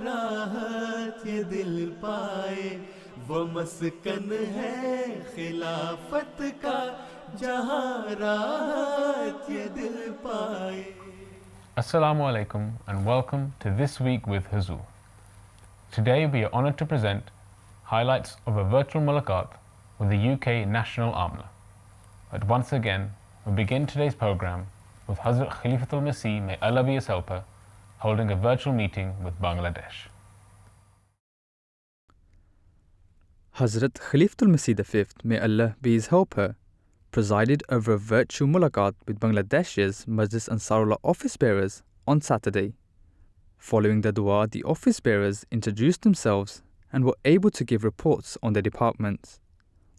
راحت یہ دل پائے، وہ مسکن ہے خلافت کا جہاں راحت یہ دل پائے. Assalamu alaikum and welcome to This Week with Hazoor. Today we are honoured to present highlights of a virtual mulaqat with the UK National Amla. But once again, we begin today's programme with Hazrat Khalifatul Masih, may Allah be his helper, holding a virtual meeting with Bangladesh. Hazrat Khalifatul Masih V, may Allah be his helper, presided over a virtual mulaqat with Bangladesh's Majlis Ansarullah office bearers on Saturday. Following the dua, the office bearers introduced themselves and were able to give reports on their departments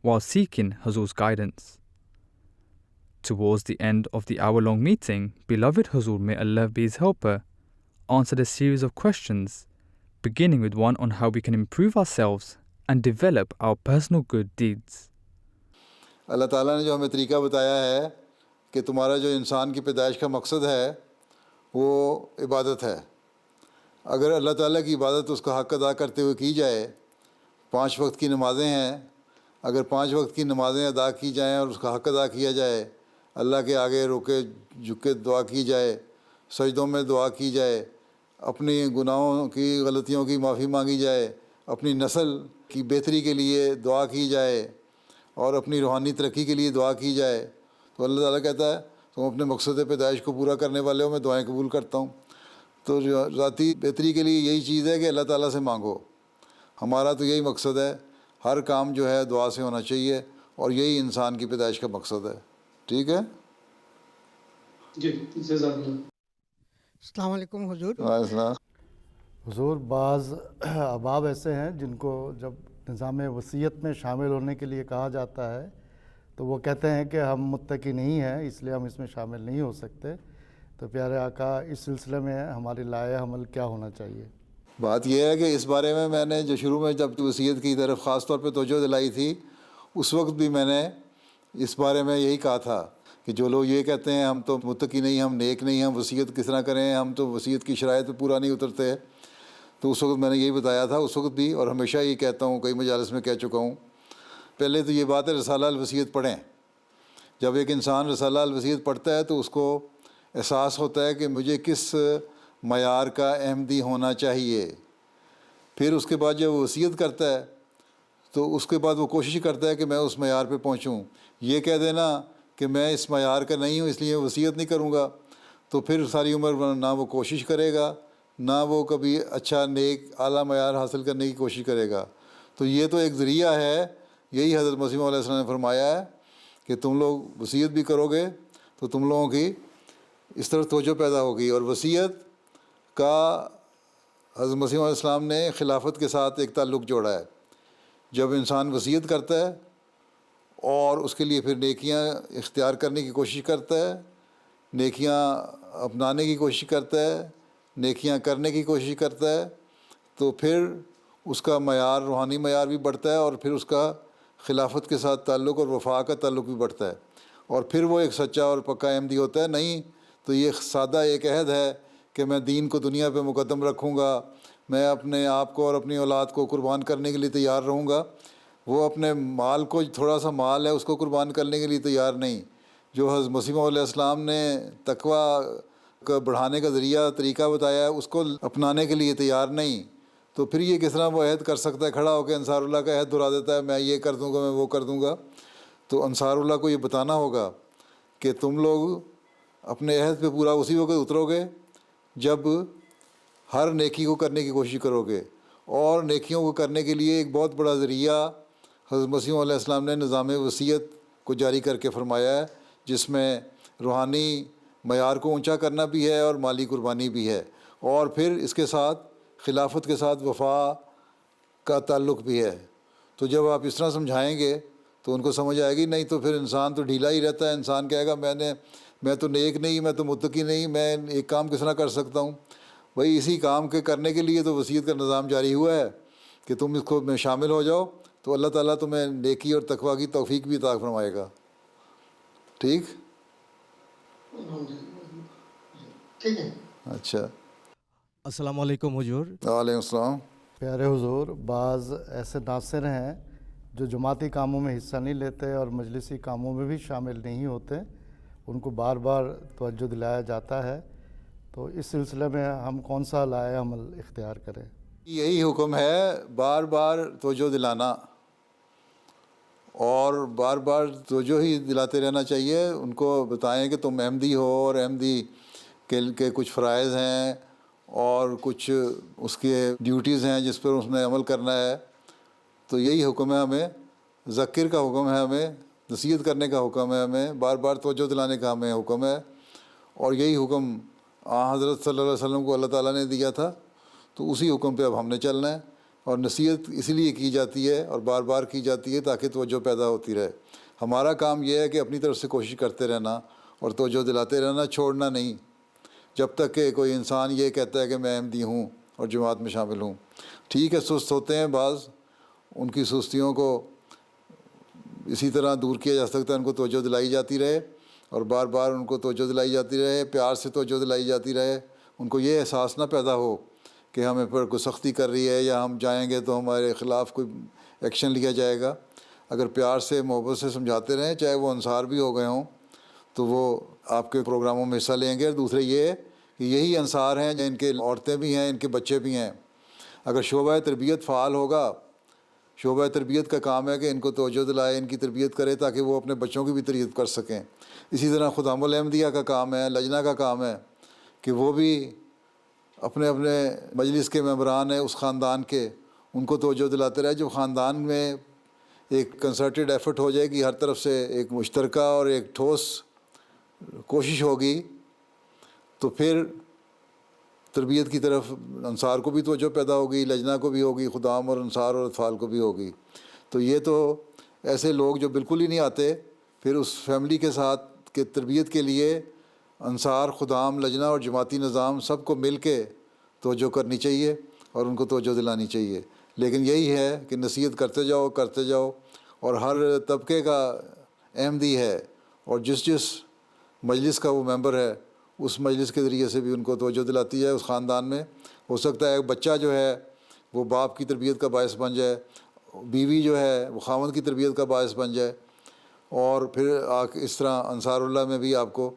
while seeking Hazur's guidance. Towards the end of the hour-long meeting, beloved Hazur, may Allah be his helper, answered a series of questions, beginning with one on how we can improve ourselves and develop our personal good deeds. اللہ تعالیٰ نے جو ہمیں طریقہ بتایا ہے کہ تمہارا جو انسان کی پیدائش کا مقصد ہے وہ عبادت ہے. اگر اللہ تعالیٰ کی عبادت اس کا حق ادا کرتے ہوئے کی جائے، 5 وقت کی نمازیں ہیں، اگر 5 وقت کی نمازیں ادا کی جائیں اور اس کا حق ادا کیا جائے، اللہ کے آگے روکے جھکے دعا کی جائے، سجدوں میں دعا کی جائے، اپنی گناہوں کی غلطیوں کی معافی مانگی جائے، اپنی نسل کی بہتری کے لیے دعا کی جائے اور اپنی روحانی ترقی کے لیے دعا کی جائے، تو اللہ تعالیٰ کہتا ہے تم اپنے مقصد پیدائش کو پورا کرنے والے ہو، میں دعائیں قبول کرتا ہوں. تو ذاتی بہتری کے لیے یہی چیز ہے کہ اللہ تعالیٰ سے مانگو. ہمارا تو یہی مقصد ہے، ہر کام جو ہے دعا سے ہونا چاہیے اور یہی انسان کی پیدائش کا مقصد ہے. ٹھیک ہے جی. السلام علیکم حضور. وعلیکم السلام. حضور، بعض احباب ایسے ہیں جن کو جب نظام وصیت میں شامل ہونے کے لیے کہا جاتا ہے تو وہ کہتے ہیں کہ ہم متقی نہیں ہیں، اس لیے ہم اس میں شامل نہیں ہو سکتے. تو پیارے آقا، اس سلسلے میں ہماری لائحہ عمل کیا ہونا چاہیے؟ بات یہ ہے کہ اس بارے میں نے جو شروع میں جب وصیت کی طرف خاص طور پہ توجہ دلائی تھی، اس وقت بھی میں نے اس بارے میں یہی کہا تھا کہ جو لوگ یہ کہتے ہیں ہم تو متقی نہیں، ہم نیک نہیں، ہم وصیت کس طرح کریں، ہم تو وصیت کی شرائط پہ پورا نہیں اترتے. تو اس وقت میں نے یہی بتایا تھا، اس وقت بھی، اور ہمیشہ یہ کہتا ہوں، کئی مجالس میں کہہ چکا ہوں. پہلے تو یہ بات ہے رسالہ الوصیت پڑھیں. جب ایک انسان رسالہ الوصیت پڑھتا ہے تو اس کو احساس ہوتا ہے کہ مجھے کس معیار کا احمدی ہونا چاہیے. پھر اس کے بعد جب وہ وصیت کرتا ہے تو اس کے بعد وہ کوشش کرتا ہے کہ میں اس معیار پہ پہنچوں. یہ کہہ دینا کہ میں اس معیار کا نہیں ہوں اس لیے وصیت نہیں کروں گا، تو پھر ساری عمر نہ وہ کوشش کرے گا، نہ وہ کبھی اچھا نیک اعلیٰ معیار حاصل کرنے کی کوشش کرے گا. تو یہ تو ایک ذریعہ ہے. یہی حضرت مسیح علیہ السلام نے فرمایا ہے کہ تم لوگ وصیت بھی کرو گے تو تم لوگوں کی اس طرح توجہ پیدا ہوگی. اور وصیت کا حضرت مسیح علیہ السلام نے خلافت کے ساتھ ایک تعلق جوڑا ہے. جب انسان وصیت کرتا ہے اور اس کے لیے پھر نیکیاں اختیار کرنے کی کوشش کرتا ہے، نیکیاں اپنانے کی کوشش کرتا ہے، نیکیاں کرنے کی کوشش کرتا ہے، تو پھر اس کا معیار، روحانی معیار بھی بڑھتا ہے اور پھر اس کا خلافت کے ساتھ تعلق اور وفا کا تعلق بھی بڑھتا ہے، اور پھر وہ ایک سچا اور پکا احمدی ہوتا ہے. نہیں تو یہ سادہ ایک عہد ہے کہ میں دین کو دنیا پہ مقدم رکھوں گا، میں اپنے آپ کو اور اپنی اولاد کو قربان کرنے کے لیے تیار رہوں گا. وہ اپنے مال کو، تھوڑا سا مال ہے اس کو قربان کرنے کے لیے تیار نہیں. جو حضرت مسیح علیہ السلام نے تقویٰ کا بڑھانے کا ذریعہ طریقہ بتایا ہے اس کو اپنانے کے لیے تیار نہیں، تو پھر یہ کس طرح وہ عہد کر سکتا ہے؟ کھڑا ہو کے انصار اللہ کا عہد دہرا دیتا ہے، میں یہ کر دوں گا، میں وہ کر دوں گا. تو انصار اللہ کو یہ بتانا ہوگا کہ تم لوگ اپنے عہد پہ پورا اسی وقت اترو گے جب ہر نیکی کو کرنے کی کوشش کرو گے. اور نیکیوں کو کرنے کے لیے ایک بہت بڑا ذریعہ حضرت مسیح علیہ السلام نے نظام وصیت کو جاری کر کے فرمایا ہے، جس میں روحانی معیار کو اونچا کرنا بھی ہے اور مالی قربانی بھی ہے، اور پھر اس کے ساتھ خلافت کے ساتھ وفا کا تعلق بھی ہے. تو جب آپ اس طرح سمجھائیں گے تو ان کو سمجھ آئے گی. نہیں تو پھر انسان تو ڈھیلا ہی رہتا ہے، انسان کہے گا میں تو نیک نہیں، میں تو متقی نہیں، میں ایک کام کس طرح کر سکتا ہوں. بھائی اسی کام کے کرنے کے لیے تو وصیت کا نظام جاری ہوا ہے کہ تم اس کو میں شامل ہو جاؤ، تو اللہ تعالیٰ تمہیں نیکی اور تقویٰ کی توفیق بھی عطا فرمائے گا. ٹھیک ٹھیک ہے. اچھا. अस्सलाम वालेकुम हुजूर। वालेकुम अस्सलाम। प्यारे हुजूर, बाज़ ऐसे नासिर हैं जो जमाती कामों में हिस्सा नहीं लेते और मजलिसी कामों में भी शामिल नहीं होते, उनको बार बार तवज्जो दिलाया जाता है, तो इस सिलसिले में हम कौन सा लाए अमल इख्तियार करें? यही हुक्म है, बार बार तवज्जो दिलाना और बार बार तवज्जो ही दिलाते रहना चाहिए। उनको बताएं कि तुम अहमदी हो और अहमदी के कुछ फ़राइज़ हैं और कुछ उसके ड्यूटीज़ हैं जिस पर उसने अमल करना है। तो यही हुक्म है हमें, ज़किर का हुक्म है हमें, नसीहत करने का हुक्म है हमें, बार बार तवज्जो दिलाने का हमें हुक्म है। और यही हुक्म हज़रत सल्लल्लाहु अलैहि वसल्लम को अल्लाह ताला ने दिया था, तो उसी हुक्म पे अब हमने चलना है। और नसीहत इसलिए की जाती है और बार बार की जाती है ताकि तवज्जो पैदा होती रहे। हमारा काम यह है कि अपनी तरफ से कोशिश करते रहना और तवज्जो दिलाते रहना, छोड़ना नहीं, जब तक कि कोई इंसान ये कहता है कि मैं अहमदी हूँ और जमात में शामिल हूँ। ठीक है, सुस्त होते हैं बाज़, उनकी सुस्तियों को इसी तरह दूर किया जा सकता है, उनको तवज्जो दिलाई जाती रहे और बार बार उनको तवज्जो दिलाई जाती रहे, प्यार से तवज्जो दिलाई जाती रहे। उनको ये एहसास ना पैदा हो कि हमें पर कोई सख्ती कर रही है या हम जाएंगे तो हमारे ख़िलाफ़ कोई एक्शन लिया जाएगा। अगर प्यार से मोहब्बत से समझाते रहें, चाहे वो अंसार भी हो गए हों, तो वो आपके प्रोग्रामों में हिस्सा लेंगे। और दूसरे ये कि यही अंसार हैं, इनके औरतें भी हैं, इनके बच्चे भी हैं। अगर शोबा तरबियत फ़ाल होगा, शोबा तरबियत का काम है कि इनको तवज्जो दिलाए, इनकी तरबियत करे ताकि वो अपने बच्चों की भी तरबियत कर सकें। इसी तरह खुदामुल अहमदिया का काम है, लजना का काम है कि वो भी अपने अपने मजलिस के मेंबरान हैं उस ख़ानदान के, उनको तवज्जो दिलाते रहे। जब ख़ानदान में एक कंसर्टेड एफ़र्ट हो जाएगी, हर तरफ से एक मुश्तरका और एक ठोस कोशिश होगी, तो फिर तरबियत की तरफ अंसार को भी तवज्जो पैदा होगी, लजना को भी होगी, खुदाम और अंसार और अतफ़ाल को भी होगी। तो ये तो ऐसे लोग जो बिल्कुल ही नहीं आते, फिर उस फैमिली के साथ के तरबियत के लिए अंसार, खुदाम, लजना और जमाती निज़ाम सबको मिल के तवज्जो करनी चाहिए और उनको तवज्जो दिलानी चाहिए। लेकिन यही है कि नसीहत करते जाओ और हर तबके का अहमदी है और जिस मजलिस का वो मेंबर है, उस मजलिस के ज़रिए से भी उनको तवज्जो दिलाती है। उस ख़ानदान में हो सकता है बच्चा जो है वो बाप की तरबियत का बायस बन जाए, बीवी जो है वो ख़ावंद की तरबियत का बायस बन जाए, और फिर इस तरह अंसारुल्लाह में भी आपको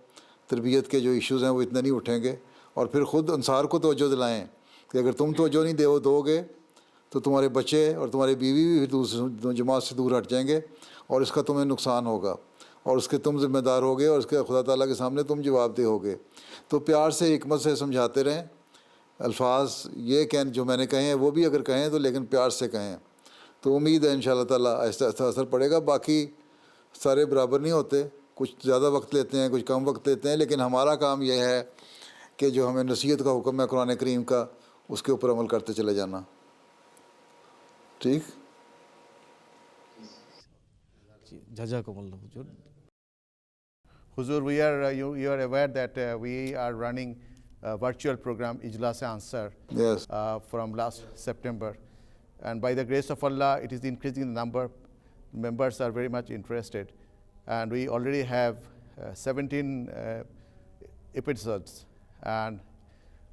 तरबियत के जो इश्यूज़ हैं वो इतने नहीं उठेंगे। और फिर ख़ुद अंसार को तवज्जो दिलाएँ कि अगर तुम तवज्जो नहीं दोगे तो तुम्हारे बच्चे और तुम्हारी बीवी भी फिर जमात से दूर हट जाएंगे और इसका तुम्हें नुकसान होगा और उसके तुम ज़िम्मेदार होगे और उसके खुदा ताला के सामने तुम जवाबदेह होगे। तो प्यार से, हिकमत से समझाते रहें। अल्फाज ये कहें जो मैंने कहे हैं वो भी अगर कहें तो लेकिन प्यार से कहें, तो उम्मीद है इंशाअल्लाह ताला आहिस्ता आहिस्ता असर पड़ेगा। बाकी सारे बराबर नहीं होते, कुछ ज़्यादा वक्त लेते हैं, कुछ कम वक्त लेते हैं, लेकिन हमारा काम यह है कि जो हमें नसीहत का हुक्म है कुरान करीम का, उसके ऊपर अमल करते चले जाना। ठीक, जज़ाकुमुल्लाह हुजूर। Huzur, you are aware that we are running a virtual program Ijlas Answer yes, from last September, and by the grace of Allah, it is increasing the number. Members are very much interested, and we already have 17 episodes, and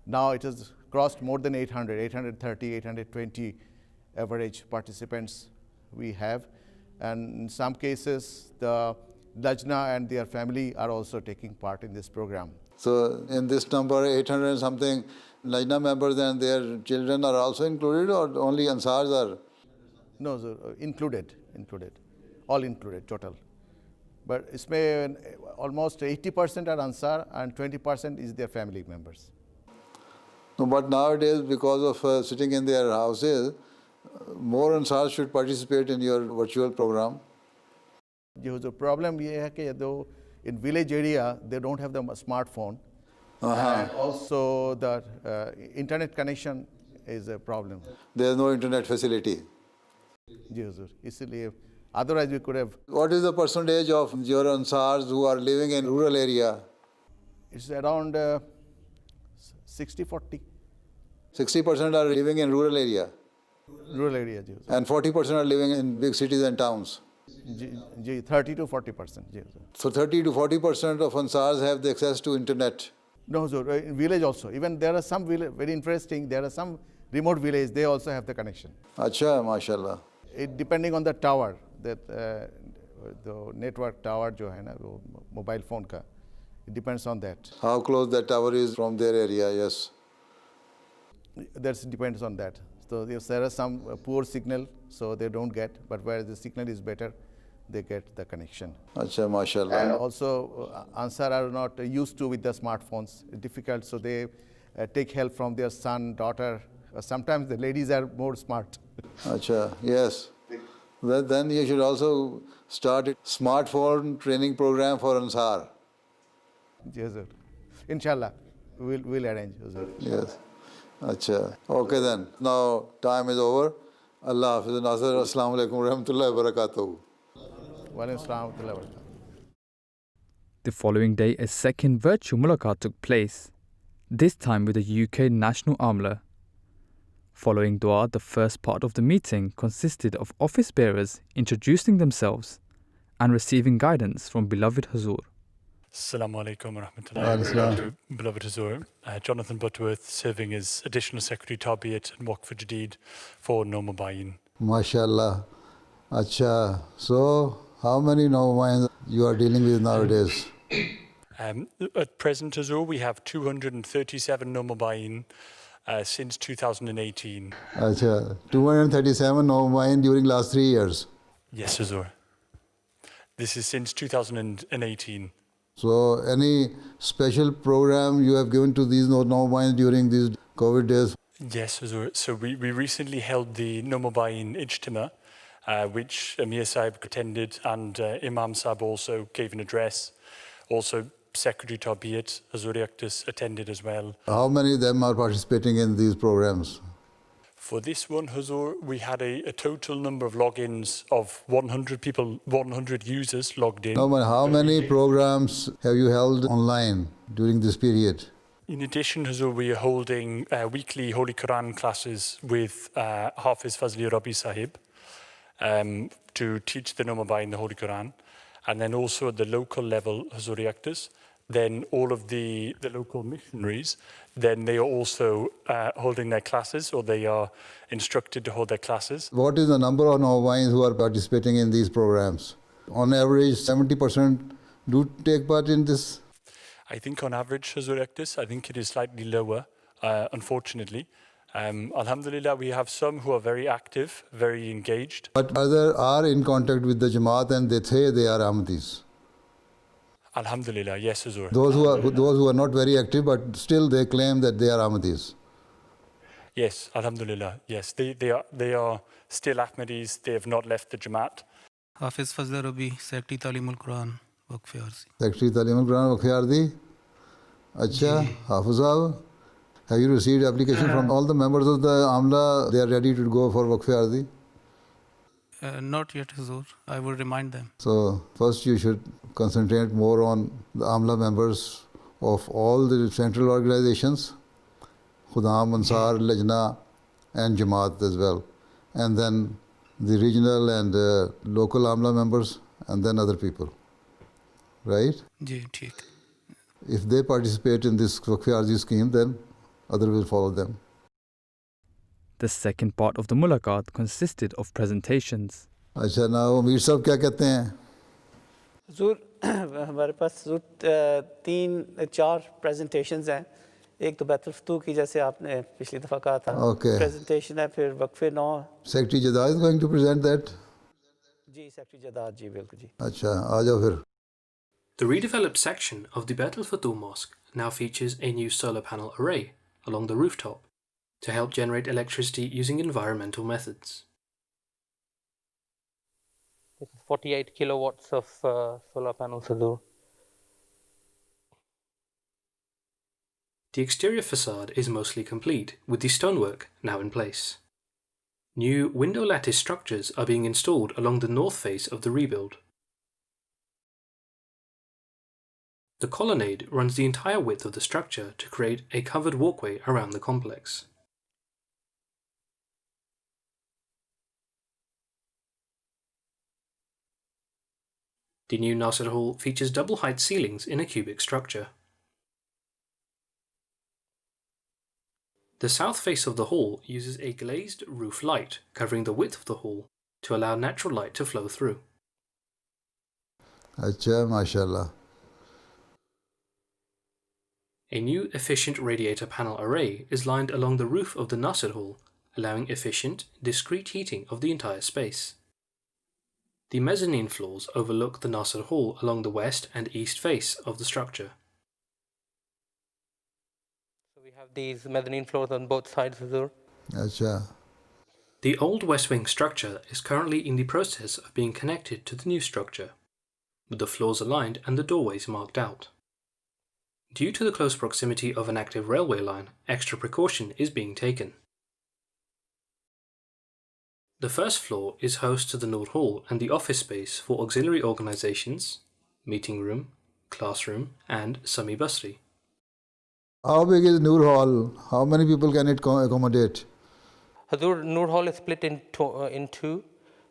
now it has crossed more than 800, 830, 820 average participants we have, and in some cases the Lajna and their family are also taking part in this program. so in this number 800 and something Lajna members and their children are also included, or only Ansars are? No, sir, included, all included, total. But isme almost 80% are Ansar and 20% is their family members. No, but nowadays because of sitting in their houses, more Ansars should participate in your virtual program. The problem is that in village area they don't have the smartphone, and also the internet connection is a problem. There is no internet facility. Otherwise we could have. What is the percentage of your Ansars who are living in rural area? It's around 60-40. 60% are living in rural area. Rural area, And 40% are living in big cities and towns. 30 to 40%. So 30 to 40% of Ansars have the access to internet. No, Huzur, in village also. Even there are some village, very interesting, there are some remote village, they also have the connection. अच्छा माशाल्लाह. It depending on the tower, that the network tower जो है ना वो mobile phone का, it depends on that. How close that tower is from their area? Yes. That depends on that. So if there are some poor signal, so they don't get, but where the signal is better, they get the connection. अच्छा माशाल्लाह. And also, Ansar are not used to with the smartphones, difficult, so they take help from their son, daughter. Sometimes the ladies are more smart. अच्छा, yes. Then you should also start a smartphone training program for Ansar. Yes, sir. Inshallah, we'll arrange. Sir. Yes. अच्छा. Okay then. Now time is over. Allah Hafiz Nasir. Assalamu alaikum warahmatullahi wabarakatuh. Wa alaikum assalam wa rahmatullahi wa barakatuh. The following day, a second virtual mulaqat took place, this time with the UK National Amla. Following dua, the first part of the meeting consisted of office bearers introducing themselves and receiving guidance from beloved Hazoor. Assalamu alaikum wa rahmatullahi wa barakatuh. Beloved Hazoor, Jonathan Butterworth, serving as Additional Secretary Tarbiyat and Waqf Jadid for No Mubayin. MashaAllah. Acha. So, how many Nomains you are dealing with nowadays? At present, Hazoor, we have 237 No Mubayin since 2018. Acha. 237 Nomain during last 3 years. Yes, Hazoor. This is since 2018. So, any special program you have given to these Nomains during these COVID days? Yes, Hazoor. So we recently held the No Mubayin Ijtima, which Amir Sahib attended, and Imam Sahib also gave an address. Also, Secretary Tarbiyat, Hazoor Yaktas, attended as well. How many of them are participating in these programs? For this one, Hazoor, we had a total number of logins of 100 people, 100 users logged in. No, but how many programs have you held online during this period? In addition, Hazoor, we are holding weekly Holy Quran classes with Hafiz Fazli Rabi Sahib to teach the No Mubayin the Holy Quran. And then also at the local level, Hazoor Yaktas, then all of the local missionaries, then they are also holding their classes, or they are instructed to hold their classes. What is the number of Nomains who are participating in these programs? On average, 70% do take part in this? I think on average, Hazoor Yaktas, I think it is slightly lower, unfortunately. Alhamdulillah, we have some who are very active, very engaged. But others are in contact with the Jamaat and they say they are Ahmadis. Alhamdulillah, yes, Hazoor. Those who are not very active, but still they claim that they are Ahmadis. Yes, Alhamdulillah, yes. They are still Ahmadis, they have not left the Jamaat. Hafiz Fazla Rabi, Secretary Talimul Quran, Waqf Arzi. Secretary Talimul Quran, Waqf Arzi. Acha, Hafiz Sahib, have you received application from all the members of the Amla? They are ready to go for Waqf Arzi? Not yet, Hazoor. I will remind them. So, first you should concentrate more on the Amla members of all the central organizations, Khudam, Ansar, Lajna, and Jamaat as well. And then the regional and local Amla members, and then other people. Right? Ji, theek. If they participate in this Waqf Arzi scheme, then others will follow them. The second part of the mulaqat consisted of presentations. अच्छा ना वो मीर साहब क्या कहते हैं? हुजूर हमारे पास हुजूर 3-4 presentations हैं. एक तो बैतुल फतूह की जैसे आपने पिछली दफ़ा कहा था. Okay. प्रेजेंटेशन है, फिर वक्फे 9. Secretary Jadad is going to present that? जी सेक्रेटरी जदाद जी बिल्कुल जी. अच्छा आ जाओ फिर. The redeveloped section of the Baitul Futuh Mosque now features a new solar panel array along the rooftop to help generate electricity using environmental methods. 48 kilowatts of solar panels, Huzoor. The exterior facade is mostly complete, with the stonework now in place. New window lattice structures are being installed along the north face of the rebuild. The colonnade runs the entire width of the structure to create a covered walkway around the complex. The new Nasser Hall features double-height ceilings in a cubic structure. The south face of the hall uses a glazed roof light covering the width of the hall to allow natural light to flow through. अच्छा माशाल्लाह. A new efficient radiator panel array is lined along the roof of the Nasir Hall, allowing efficient, discrete heating of the entire space. The mezzanine floors overlook the Nasir Hall along the west and east face of the structure. So we have these mezzanine floors on both sides, Hazur. अच्छा. The old West Wing structure is currently in the process of being connected to the new structure, with the floors aligned and the doorways marked out. Due to the close proximity of an active railway line, extra precaution is being taken. The first floor is host to the Noor Hall and the office space for auxiliary organizations, meeting room, classroom, and Sami Basri. How big is Noor Hall? How many people can it accommodate? Hazur, Noor Hall is split in two.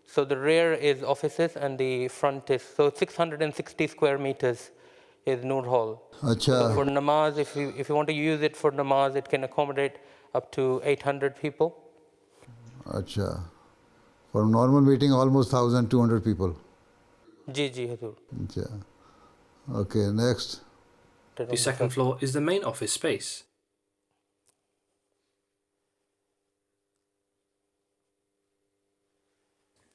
So the rear is offices and the front is, so 660 square meters is Noor Hall. अच्छा. So for namaz, if you want to use it for namaz, it can accommodate up to 800 people. अच्छा. For normal meeting, almost 1,200 people. Ji, Hazur. अच्छा. Okay, next. The second floor is the main office space.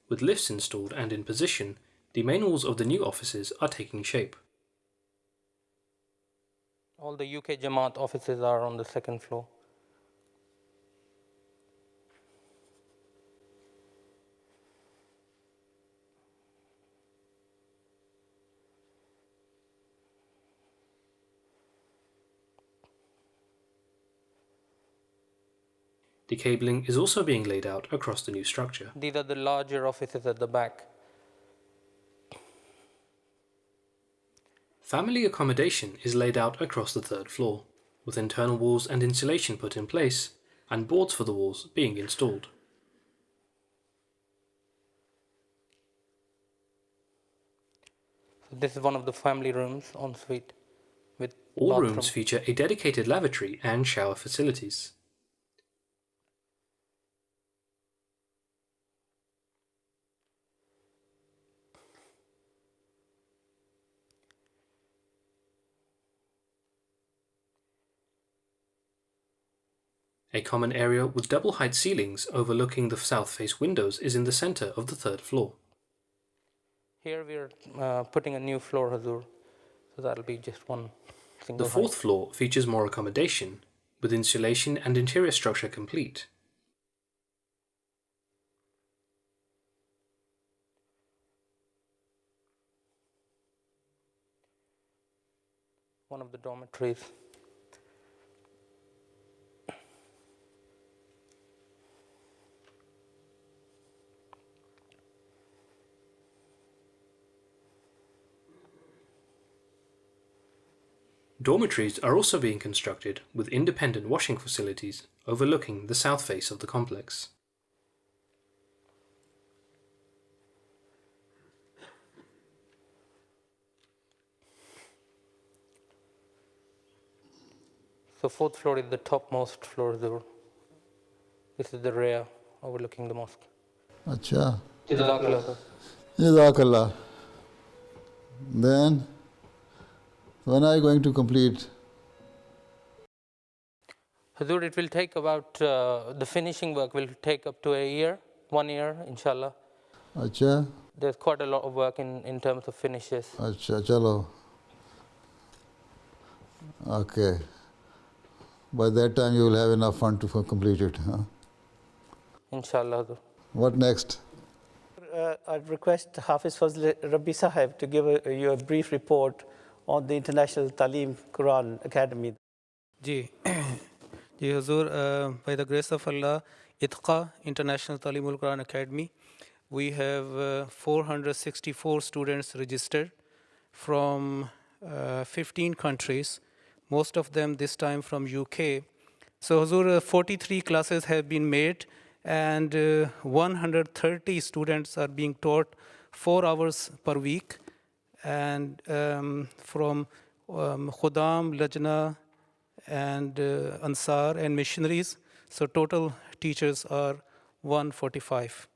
With lifts installed and in position, the main walls of the new offices are taking shape. All the UK Jamaat offices are on the second floor. The cabling is also being laid out across the new structure. These are the larger offices at the back. Family accommodation is laid out across the third floor, with internal walls and insulation put in place, and boards for the walls being installed. So this is one of the family rooms en suite with All bathroom. rooms feature a dedicated lavatory and shower facilities. A common area with double-height ceilings overlooking the south-face windows is in the center of the third floor. Here we are putting a new floor, Hazur, so that'll be just one single The fourth height. floor features more accommodation, with insulation and interior structure complete. One of the dormitories. Dormitories are also being constructed with independent washing facilities overlooking the south face of the complex. So fourth floor is the topmost floor, Hazur. This is the rear overlooking the mosque. अच्छा. Jazakallah. Jazakallah. Then, when are you going to complete? Hazur, it will take about, the finishing work will take up to a year, 1 year, inshallah. अच्छा. There's quite a lot of work in terms of finishes. अच्छा, चलो. Okay. By that time, you will have enough fund to complete it. Huh? Inshallah, Hazur. What next? I'd request Hafiz Fazl Rabbi Sahib to give you a brief report on the International Talim Quran Academy. Ji ji Hazur, by the grace of Allah, ITQA, International Talimul Quran Academy, we have 464 students registered from 15 countries, most of them this time from UK. So Huzur, 43 classes have been made and 130 students are being taught 4 hours per week, and from Khudam, Lajna and Ansar and missionaries. So total teachers are 145.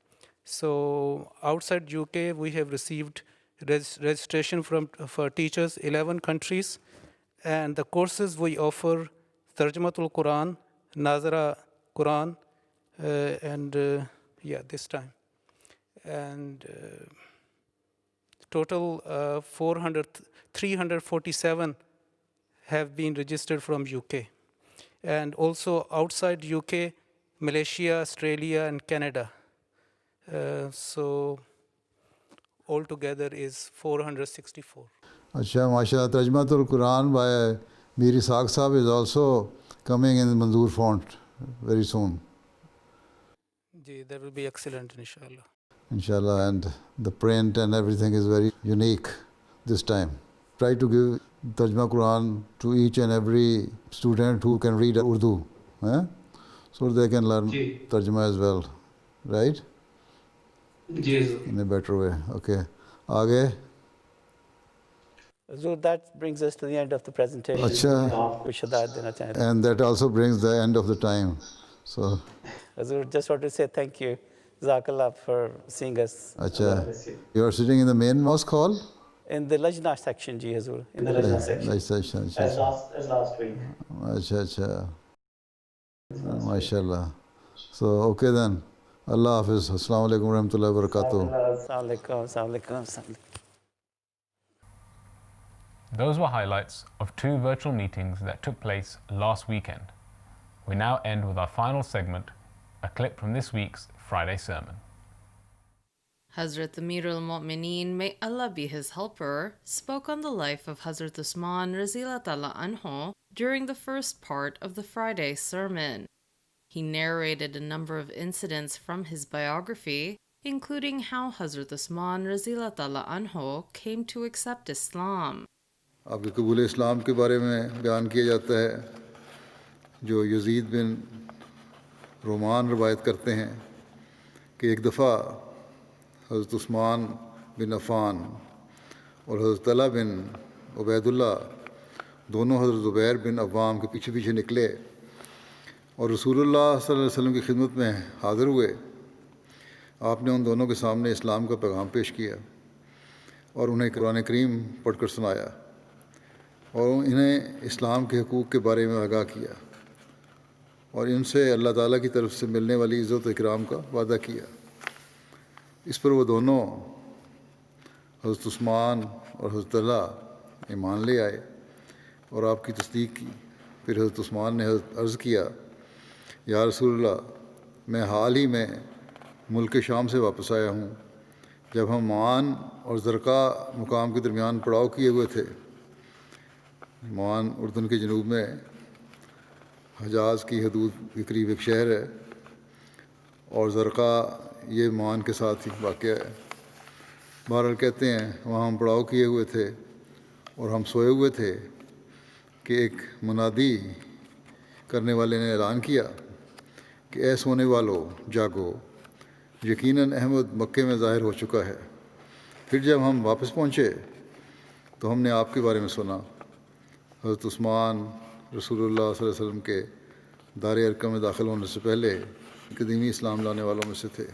So outside UK, we have received registration for teachers 11 countries, and the courses we offer: Tarjumatul Quran, Nazara Quran, and this time, and total 347 have been registered from UK, and also outside UK, Malaysia, Australia, and Canada. So altogether is 464. Acha, mashallah, Tarjumatul Quran by Mir Ishaq Sahib is also coming in Manzoor font very soon. That will be excellent, inshallah. Inshallah, and the print and everything is very unique this time. Try to give Tarjuma Quran to each and every student who can read Urdu, so they can learn Tarjuma as well, right? In a better way. Okay. Aage. So that brings us to the end of the presentation. Acha. And that also brings the end of the time. So. Hazur, just want to say thank you, Jazakallah, for seeing us. Acha. You are sitting in the main mosque hall? In the Lajna section, Ji Hazur. In the Lajna section. As last week. Acha. MashaAllah. So, okay then. Allah Hafiz. Assalamu alaikum wa rahmatullahi wa barakatuh. Assalamu alaikum. Those were highlights of 2 virtual meetings that took place last weekend. We now end with our final segment, a clip from this week's Friday sermon. Hazrat Amir al-Mu'mineen, may Allah be his helper, spoke on the life of Hazrat Usman Razila Ta'ala Anhu during the first part of the Friday sermon. He narrated a number of incidents from his biography, including how Hazrat Usman Razila Ta'ala Anhu came to accept Islam. آپ کے قبول اسلام کے بارے میں بیان کیا جاتا ہے جو یزید بن رومان روایت کرتے ہیں کہ ایک دفعہ حضرت عثمان بن عفان اور حضرت طلحہ بن عبید اللہ دونوں حضرت زبیر بن عوام کے پیچھے پیچھے نکلے اور رسول اللہ صلی اللہ علیہ وسلم کی خدمت میں حاضر ہوئے. آپ نے ان دونوں کے سامنے اسلام کا پیغام پیش کیا اور انہیں قرآن کریم پڑھ کر سنایا اور انہیں اسلام کے حقوق کے بارے میں آگاہ کیا اور ان سے اللہ تعالیٰ کی طرف سے ملنے والی عزت و اکرام کا وعدہ کیا. اس پر وہ دونوں حضرت عثمان اور حضرت طلحہ ایمان لے آئے اور آپ کی تصدیق کی. پھر حضرت عثمان نے عرض کیا یا رسول اللہ، میں حال ہی میں ملک شام سے واپس آیا ہوں. جب ہم معان اور زرقا مقام کے درمیان پڑاؤ کیے ہوئے تھے، معان اردن کے جنوب میں حجاز کی حدود کے قریب ایک شہر ہے اور زرقا یہ معان کے ساتھ ہی واقع ہے. بہرحال کہتے ہیں وہاں ہم پڑاؤ کیے ہوئے تھے اور ہم سوئے ہوئے تھے کہ ایک منادی کرنے والے نے اعلان کیا کہ اے سونے والو جاگو، یقیناً احمد مکے میں ظاہر ہو چکا ہے. پھر جب ہم واپس پہنچے تو ہم نے آپ کے بارے میں سنا. حضرت عثمان رسول اللہ صلی اللہ علیہ وسلم کے دار ارقم میں داخل ہونے سے پہلے قدیمی اسلام لانے والوں میں سے تھے.